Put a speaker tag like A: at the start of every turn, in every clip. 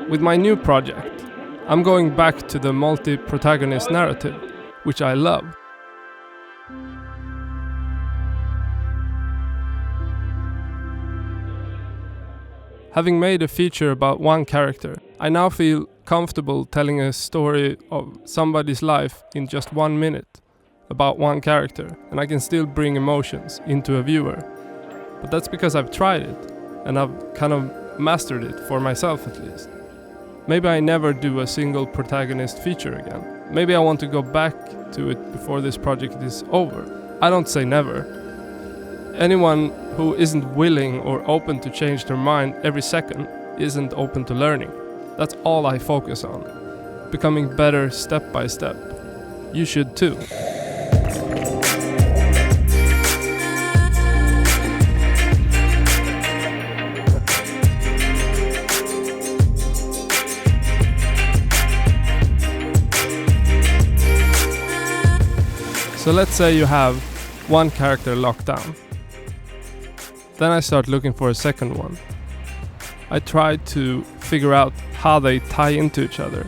A: With my new project, I'm going back to the multi-protagonist narrative, which I love. Having made a feature about one character, I now feel comfortable telling a story of somebody's life in just 1 minute about one character, and I can still bring emotions into a viewer. But that's because I've tried it, and I've kind of mastered it for myself at least. Maybe I never do a single protagonist feature again. Maybe I want to go back to it before this project is over. I don't say never. Anyone who isn't willing or open to change their mind every second isn't open to learning. That's all I focus on. Becoming better step by step. You should too. So let's say you have one character locked down. Then I start looking for a second one. I try to figure out how they tie into each other.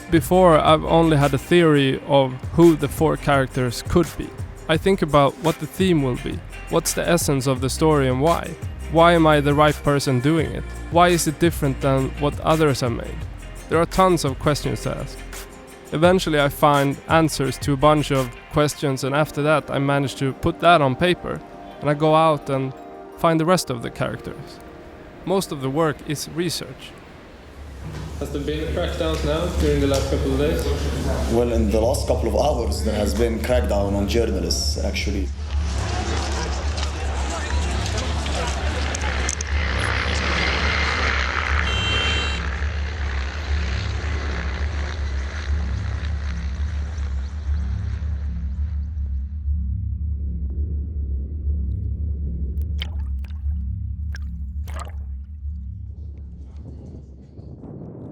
A: Before, I've only had a theory of who the 4 characters could be. I think about what the theme will be. What's the essence of the story and why? Why am I the right person doing it? Why is it different than what others have made? There are tons of questions to ask. Eventually I find answers to a bunch of questions, and after that I manage to put that on paper, and I go out and find the rest of the characters. Most of the work is research. Has there been crackdowns now during the last couple of days?
B: Well, in the last couple of hours there has been crackdown on journalists actually.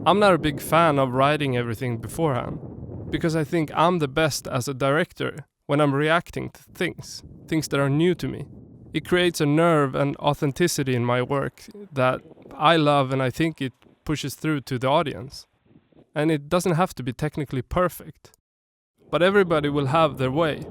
A: I'm not a big fan of writing everything beforehand, because I think I'm the best as a director when I'm reacting to things that are new to me. It creates a nerve and authenticity in my work that I love, and I think it pushes through to the audience. And it doesn't have to be technically perfect, but everybody will have their way.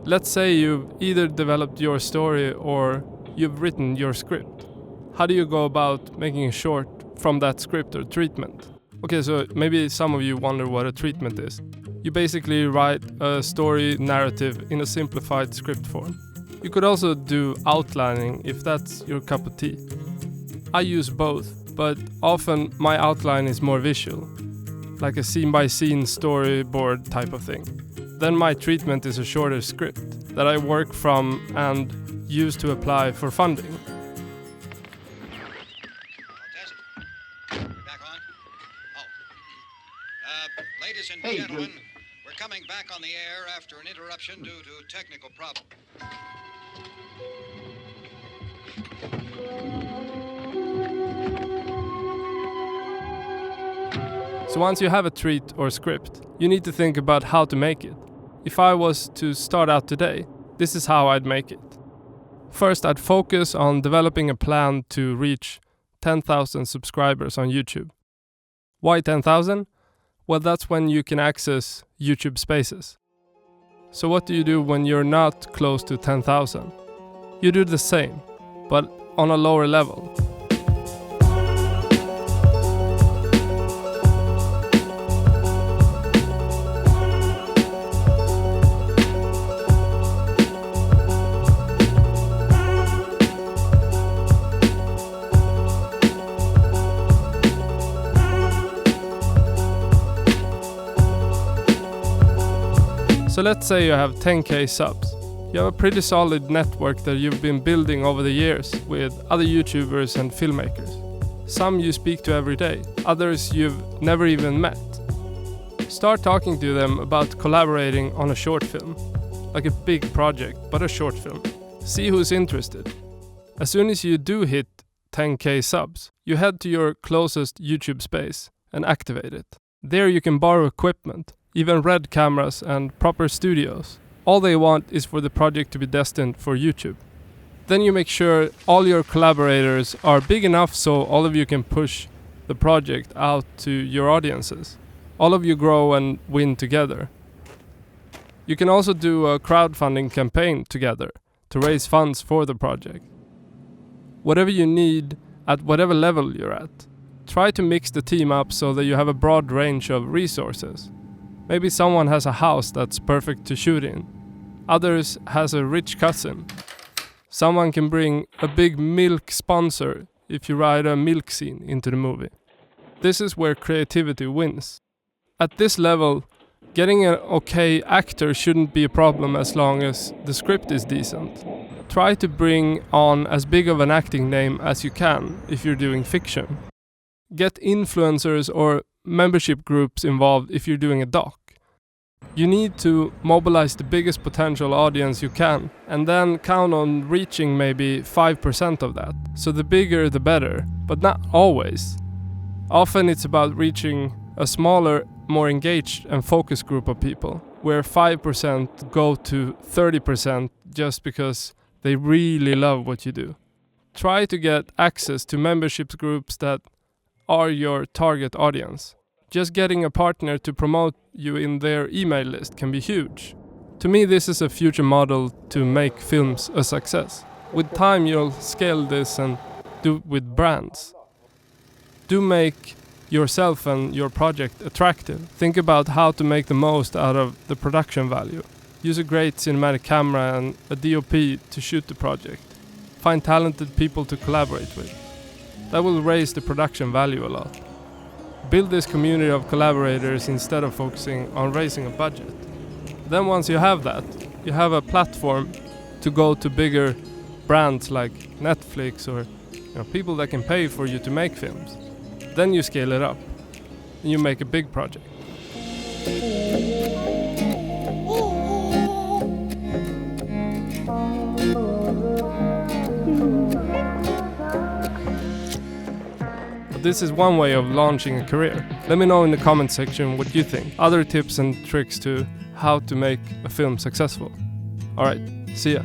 A: Let's say you've either developed your story or you've written your script. How do you go about making a short from that script or treatment? Okay, so maybe some of you wonder what a treatment is. You basically write a story narrative in a simplified script form. You could also do outlining if that's your cup of tea. I use both, but often my outline is more visual, like a scene-by-scene storyboard type of thing. Then my treatment is a shorter script that I work from and use to apply for funding.
C: Ladies and gentlemen, we're coming back on the air after an interruption due to technical problem.
A: So once you have a treat or script, you need to think about how to make it. If I was to start out today, this is how I'd make it. First, I'd focus on developing a plan to reach 10,000 subscribers on YouTube. Why 10,000? Well, that's when you can access YouTube Spaces. So what do you do when you're not close to 10,000? You do the same, but on a lower level. So let's say you have 10k subs. You have a pretty solid network that you've been building over the years with other YouTubers and filmmakers. Some you speak to every day, others you've never even met. Start talking to them about collaborating on a short film. Like a big project, but a short film. See who's interested. As soon as you do hit 10k subs, you head to your closest YouTube space and activate it. There you can borrow equipment, even red cameras and proper studios. All they want is for the project to be destined for YouTube. Then you make sure all your collaborators are big enough so all of you can push the project out to your audiences. All of you grow and win together. You can also do a crowdfunding campaign together to raise funds for the project. Whatever you need at whatever level you're at, try to mix the team up so that you have a broad range of resources. Maybe someone has a house that's perfect to shoot in. Others has a rich cousin. Someone can bring a big milk sponsor if you write a milk scene into the movie. This is where creativity wins. At this level, getting an okay actor shouldn't be a problem as long as the script is decent. Try to bring on as big of an acting name as you can if you're doing fiction. Get influencers or membership groups involved if you're doing a doc. You need to mobilize the biggest potential audience you can and then count on reaching maybe 5% of that. So the bigger the better, but not always. Often it's about reaching a smaller, more engaged and focused group of people, where 5% go to 30% just because they really love what you do. Try to get access to membership groups that are your target audience. Just getting a partner to promote you in their email list can be huge. To me, this is a future model to make films a success. With time, you'll scale this and do it with brands. Do make yourself and your project attractive. Think about how to make the most out of the production value. Use a great cinematic camera and a DOP to shoot the project. Find talented people to collaborate with. That will raise the production value a lot. Build this community of collaborators instead of focusing on raising a budget. Then once you have that, you have a platform to go to bigger brands like Netflix or people that can pay for you to make films. Then you scale it up and you make a big project. This is one way of launching a career. Let me know in the comment section what you think. Other tips and tricks to how to make a film successful. Alright, see ya.